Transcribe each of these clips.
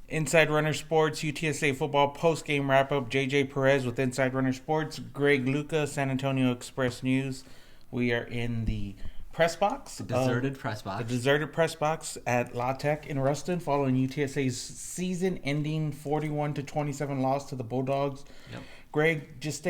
Inside Runner Sports, UTSA football post-game wrap-up. JJ Perez with Inside Runner Sports. Greg Luca, San Antonio Express News. We are in the press box. The deserted press box. The deserted press box at La Tech in Ruston following UTSA's season-ending 41-27 loss to the Bulldogs. Yep. Greg, just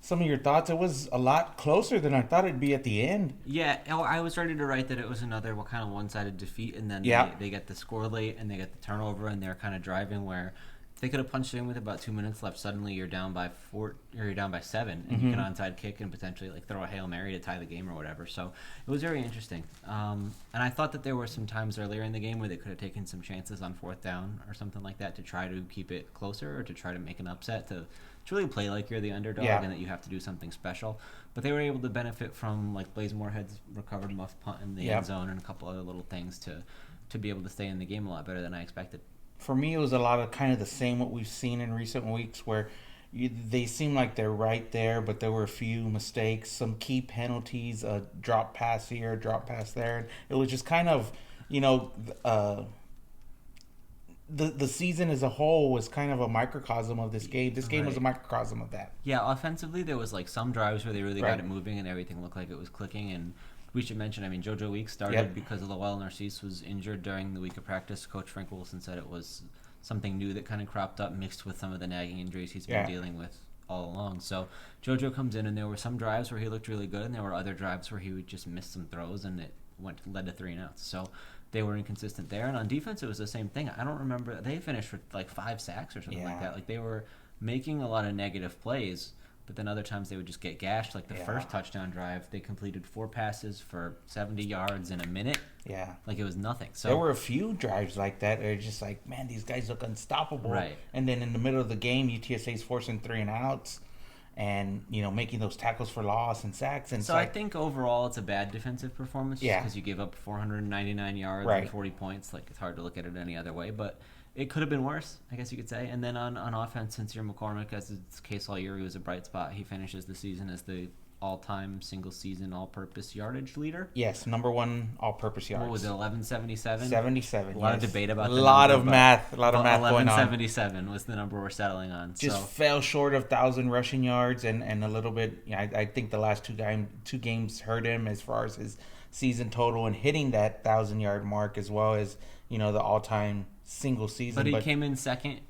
some of your thoughts. It was a lot closer than I thought it'd be at the end. Yeah, I was ready to write that it was another kind of one-sided defeat, and then they get the score late, and they get the turnover, and they're kind of driving where if they could have punched in with about 2 minutes left. Suddenly you're down by 4, or you're down by 7, and you can onside kick and potentially throw a Hail Mary to tie the game or whatever. So it was very interesting. And I thought that there were some times earlier in the game where they could have taken some chances on 4th down or something like that to try to keep it closer or to try to make an upset to really play like you're the underdog and that you have to do something special. But they were able to benefit from Blaze Moorhead's recovered muff punt in the end zone and a couple other little things to be able to stay in the game a lot better than I expected. For me, it was a lot of kind of the same what we've seen in recent weeks where they seem like they're right there, but there were a few mistakes, some key penalties, a drop pass here, drop pass there. It was just kind of, the season as a whole was kind of a microcosm of this game. This game was a microcosm of that. Yeah, offensively, there was some drives where they really got it moving and everything looked like it was clicking. And we should mention, JoJo Weeks started because Lowell Narcisse was injured during the week of practice. Coach Frank Wilson said it was something new that kind of cropped up mixed with some of the nagging injuries he's been dealing with all along. So JoJo comes in, and there were some drives where he looked really good, and there were other drives where he would just miss some throws, and it led to 3 and outs. So they were inconsistent there. And on defense, it was the same thing. I don't remember. They finished with 5 sacks or something like that. They were making a lot of negative plays, but then other times they would just get gashed. The first touchdown drive, they completed 4 passes for 70 yards in a minute. Yeah. It was nothing. So there were a few drives like that. They're just man, these guys look unstoppable. Right. And then in the middle of the game, UTSA's forcing 3 and outs. And, making those tackles for loss and sacks. And so I think overall it's a bad defensive performance because you gave up 499 yards and 40 points. It's hard to look at it any other way. But it could have been worse, I guess you could say. And then on offense, since you're McCormick, as it's the case all year, he was a bright spot. He finishes the season as the all-time single-season all-purpose yardage leader. Yes, number 1 all-purpose yards. What was it, 1177? 77, A lot of debate about a the lot number, of math going on. 1177 was the number we're settling on. Just fell short of 1,000 rushing yards and a little bit. I think the last two games hurt him as far as his season total and hitting that 1,000-yard mark as well as the all-time single season. But he came in second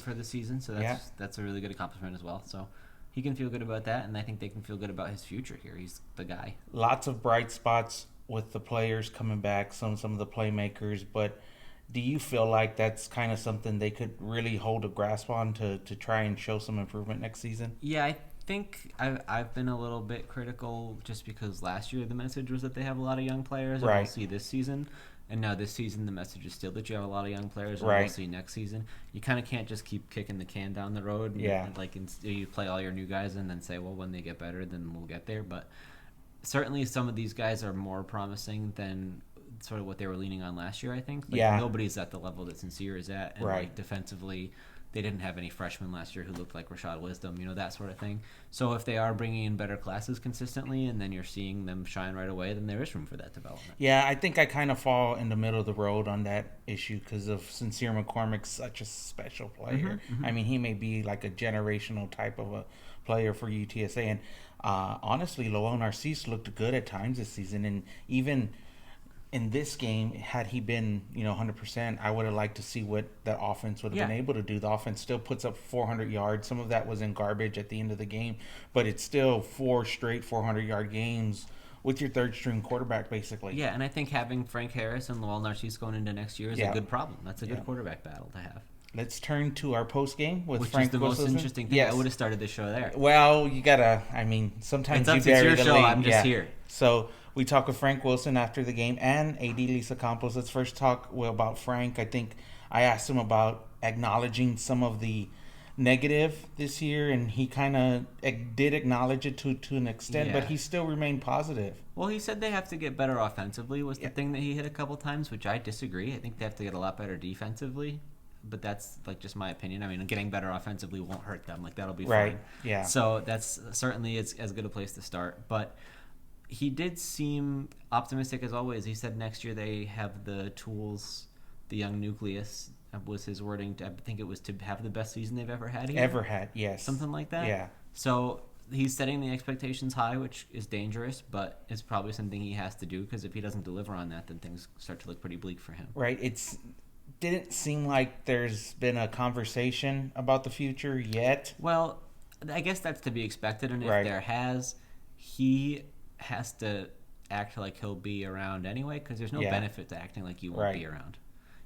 for the season, so that's a really good accomplishment as well. So he can feel good about that, and I think they can feel good about his future here. He's the guy. Lots of bright spots with the players coming back, some of the playmakers, but do you feel like that's kind of something they could really hold a grasp on to try and show some improvement next season? Yeah, I think I've been a little bit critical just because last year the message was that they have a lot of young players, and we'll see this season. And now this season, the message is still that you have a lot of young players, and we'll see next season. You kind of can't just keep kicking the can down the road. And you play all your new guys and then say, well, when they get better, then we'll get there. But certainly some of these guys are more promising than sort of what they were leaning on last year, I think. Nobody's at the level that Sincere is at. And defensively, they didn't have any freshmen last year who looked like Rashad Wisdom, that sort of thing. So if they are bringing in better classes consistently and then you're seeing them shine right away, then there is room for that development. Yeah, I think I kind of fall in the middle of the road on that issue because of Sincere McCormick's such a special player. He may be a generational type of a player for UTSA. And honestly, Lowell Narcisse looked good at times this season. And even in this game, had he been 100%, I would have liked to see what the offense would have been able to do. The offense still puts up 400 yards. Some of that was in garbage at the end of the game, but it's still 4 straight 400-yard games with your third-string quarterback, basically. Yeah, and I think having Frank Harris and Lowell Narcisse going into next year is a good problem. That's a good quarterback battle to have. Let's turn to our post-game with Frank Which is the Wilson. most interesting thing. I would have started the show there. Well, you got to, sometimes you bury the lead. I'm just here. So we talked with Frank Wilson after the game and AD Lisa Campos. Let's first talk about Frank. I think I asked him about acknowledging some of the negative this year, and he kind of did acknowledge it to an extent, but he still remained positive. Well, he said they have to get better offensively was the thing that he hit a couple times, which I disagree. I think they have to get a lot better defensively. But that's just my opinion. Getting better offensively won't hurt them. That'll be fine. Yeah. So that's certainly as good a place to start. But he did seem optimistic as always. He said next year they have the tools, the young nucleus, was his wording. I think it was to have the best season they've ever had here. Ever had, yes. Something like that? Yeah. So he's setting the expectations high, which is dangerous, but it's probably something he has to do, because if he doesn't deliver on that, then things start to look pretty bleak for him. Right. Didn't seem like there's been a conversation about the future yet. Well, I guess that's to be expected, and if there has, he has to act like he'll be around anyway, because there's no benefit to acting like you won't be around.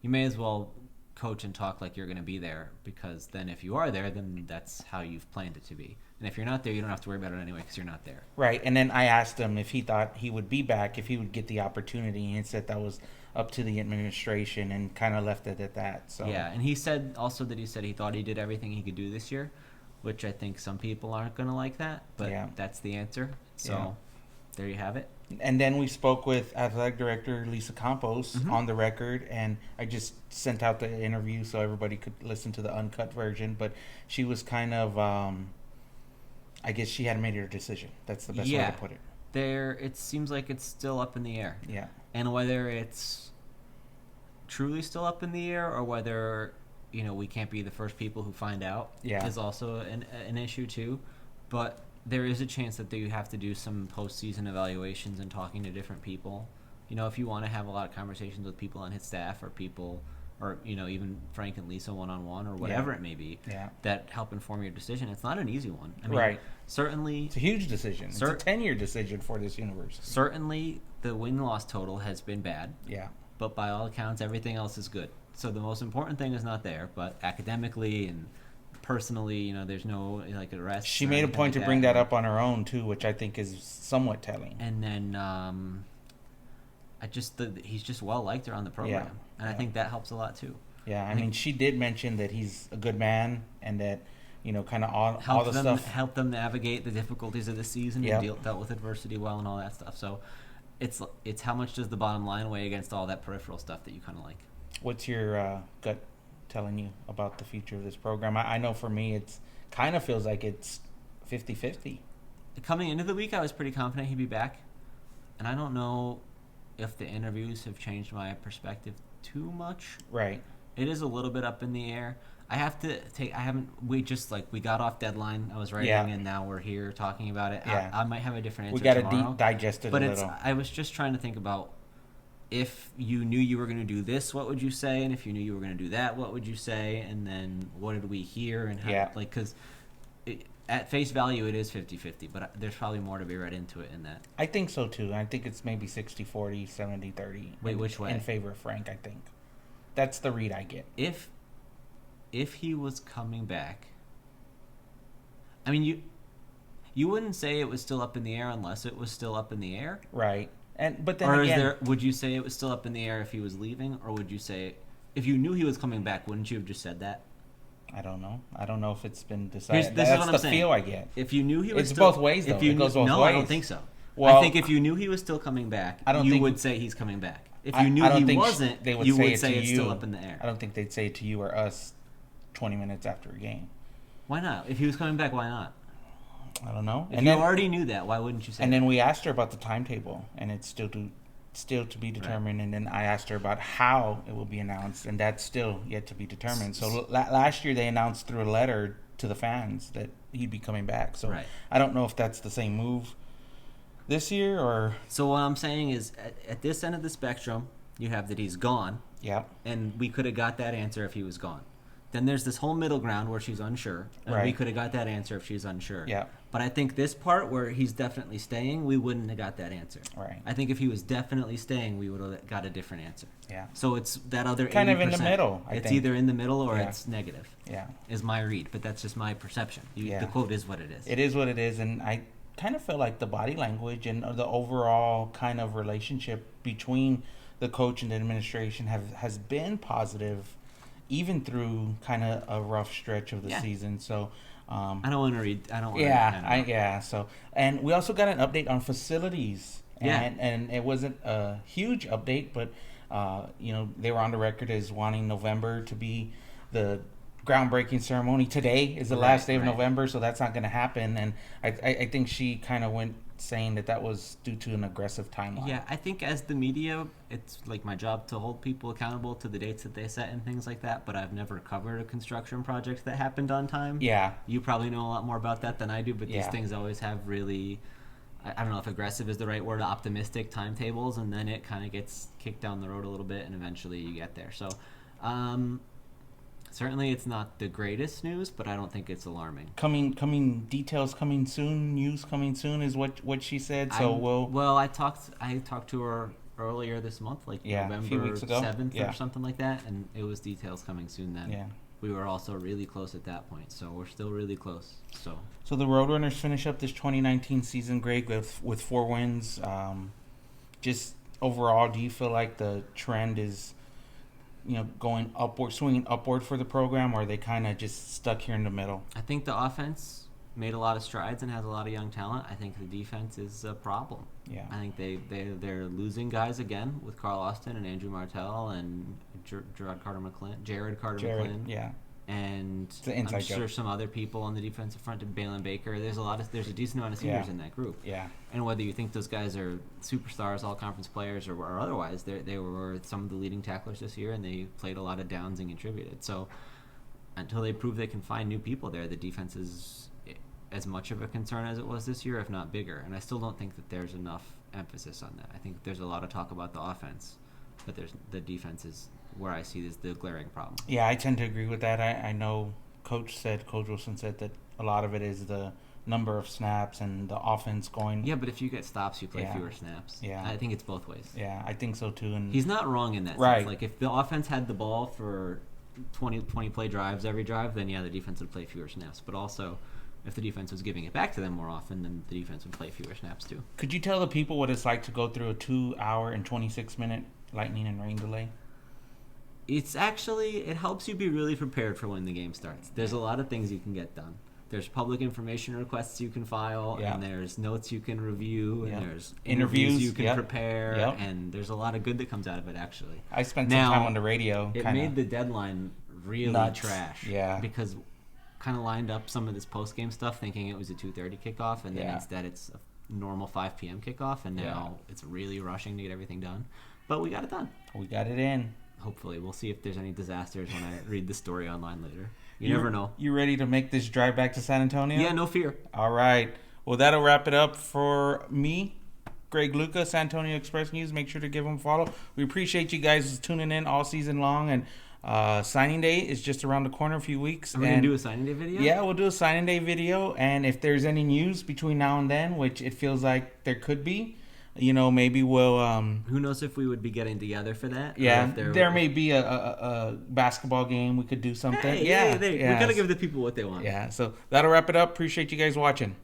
You may as well coach and talk like you're going to be there, because then if you are there, then that's how you've planned it to be. And if you're not there, you don't have to worry about it anyway, because you're not there. Right. And then I asked him if he thought he would be back, if he would get the opportunity, and he said that was up to the administration, and kind of left it at that. So yeah, and he said also that he thought he did everything he could do this year, which I think some people aren't going to like that, but that's the answer. So there you have it. And then we spoke with athletic director Lisa Campos on the record, and I just sent out the interview so everybody could listen to the uncut version. But she was kind of, I guess she hadn't made her decision. That's the best way to put it. It seems like it's still up in the air. Yeah. And whether it's truly still up in the air, or whether we can't be the first people who find out, is also an issue too. But there is a chance that you have to do some postseason evaluations and talking to different people. If you want to have a lot of conversations with people on his staff, or people, or even Frank and Lisa one-on-one, or whatever it may be, that help inform your decision. It's not an easy one. I mean, certainly it's a huge decision. It's a 10-year decision for this university. Certainly, the win-loss total has been bad. Yeah. But by all accounts, everything else is good. So the most important thing is not there, but academically and personally, there's no arrest. She made a point to bring that up on her own too, which I think is somewhat telling. And then he's just well liked around the program, and I think that helps a lot too. Yeah, I mean, she did mention that he's a good man, and that kind of all the stuff helped them navigate the difficulties of the season and dealt with adversity well and all that stuff. So it's how much does the bottom line weigh against all that peripheral stuff that you kind of like. What's your gut telling you about the future of this program? I know for me, it's kind of feels like it's 50-50. Coming into the week, I was pretty confident he'd be back, and I don't know if the interviews have changed my perspective too much. Right. It is a little bit up in the air. We got off deadline. I was writing, and now we're here talking about it. Yeah. I might have a different answer tomorrow. We got to digest it a little. But I was just trying to think about, if you knew you were going to do this, what would you say? And if you knew you were going to do that, what would you say? And then what did we hear? And how, because at face value, it is 50-50, but there's probably more to be read into it in that. I think so, too. I think it's maybe 60-40, 70-30. Wait, which way? In favor of Frank, I think. That's the read I get. If he was coming back, I mean, you wouldn't say it was still up in the air unless it was still up in the air. Right. But then again, would you say it was still up in the air if he was leaving, or would you say, if you knew he was coming back, wouldn't you have just said that? I don't know. I don't know if it's been decided. This That's is what the I'm saying. Feel I get. If you knew he was it's both ways, though. It goes both ways. I don't think so. Well, I think if you knew he was still coming back, you would say he's coming back. If you knew he wasn't, you would say it's still up in the air. I don't think they'd say it to you or us 20 minutes after a game. Why not? If he was coming back, why not? I don't know. If you already knew that, why wouldn't you say And then we asked her about the timetable, and it's still to be determined. Right. And then I asked her about how it will be announced, and that's still yet to be determined. So last year they announced through a letter to the fans that he'd be coming back. So I don't know if that's the same move this year or... So what I'm saying is, at this end of the spectrum, you have that he's gone. Yeah. And we could have got that answer if he was gone. Then there's this whole middle ground where she's unsure. And we could have got that answer if she's unsure. Yeah. But I think this part where he's definitely staying, we wouldn't have got that answer. Right. I think if he was definitely staying, we would have got a different answer. Yeah. So it's that other 80%. Kind of in the middle, I think. It's think. either in the middle or it's negative. Yeah. Is my read. But that's just my perception. The quote is what it is. It is what it is. And I kind of feel like the body language and the overall kind of relationship between the coach and the administration has been positive, even through kind of a rough stretch of the season. So I don't want to read. I don't want to. So, and we also got an update on facilities. And it wasn't a huge update, but they were on the record as wanting November to be the groundbreaking ceremony. Today is the last day of November, so that's not going to happen. And I think she kind of went saying that was due to an aggressive timeline. Yeah, I think as the media, it's like my job to hold people accountable to the dates that they set and things like that, but I've never covered a construction project that happened on time. Yeah. You probably know a lot more about that than I do, but these things always have really, I don't know if aggressive is the right word, optimistic timetables, and then it kind of gets kicked down the road a little bit, and eventually you get there. So, certainly it's not the greatest news, but I don't think it's alarming. Details coming soon, news coming soon is what she said. So I talked to her earlier this month, like November a few weeks ago. 7th or something like that, and it was details coming soon then. Yeah. We were also really close at that point, so we're still really close. So the Roadrunners finish up this 2019 season, Greg, with 4 wins. Just overall, do you feel like the trend is going upward, swinging upward for the program, or are they kind of just stuck here in the middle? I think the offense made a lot of strides and has a lot of young talent. I think the defense is a problem. Yeah. I think they're losing guys again with Carl Austin and Andrew Martell and Jared Carter McClin. Yeah. And I'm sure some other people on the defensive front, Balin Baker. There's a decent amount of seniors in that group. Yeah. And whether you think those guys are superstars, all-conference players, or otherwise, they were some of the leading tacklers this year, and they played a lot of downs and contributed. So until they prove they can find new people there, the defense is as much of a concern as it was this year, if not bigger. And I still don't think that there's enough emphasis on that. I think there's a lot of talk about the offense, but the defense is where I see is the glaring problem. Yeah, I tend to agree with that. I know Coach Wilson said that a lot of it is the number of snaps and the offense going. Yeah, but if you get stops, you play fewer snaps. Yeah. I think it's both ways. Yeah, I think so too. And he's not wrong in that sense. Like if the offense had the ball for 20 play drives every drive, then the defense would play fewer snaps. But also, if the defense was giving it back to them more often, then the defense would play fewer snaps too. Could you tell the people what it's like to go through a 2-hour and 26-minute lightning and rain delay? It's actually, it helps you be really prepared for when the game starts. There's a lot of things you can get done. There's public information requests you can file, and there's notes you can review, and there's interviews you can prepare, and there's a lot of good that comes out of it, actually. I spent some time on the radio. It made the deadline really trash. Yeah. Because kind of lined up some of this post-game stuff thinking it was a 2:30 kickoff, and then instead it's a normal 5 p.m. kickoff, and now it's really rushing to get everything done. But we got it done. We got it in. Hopefully. We'll see if there's any disasters when I read the story online later. You never know. You ready to make this drive back to San Antonio? Yeah, no fear. All right. Well, that'll wrap it up for me, Greg Luca, San Antonio Express News. Make sure to give them a follow. We appreciate you guys tuning in all season long. And signing day is just around the corner, a few weeks. Are we going to do a signing day video? Yeah, we'll do a signing day video. And if there's any news between now and then, which it feels like there could be, maybe we'll... Who knows if we would be getting together for that? Yeah, there may be a basketball game. We could do something. We got to give the people what they want. Yeah, so that'll wrap it up. Appreciate you guys watching.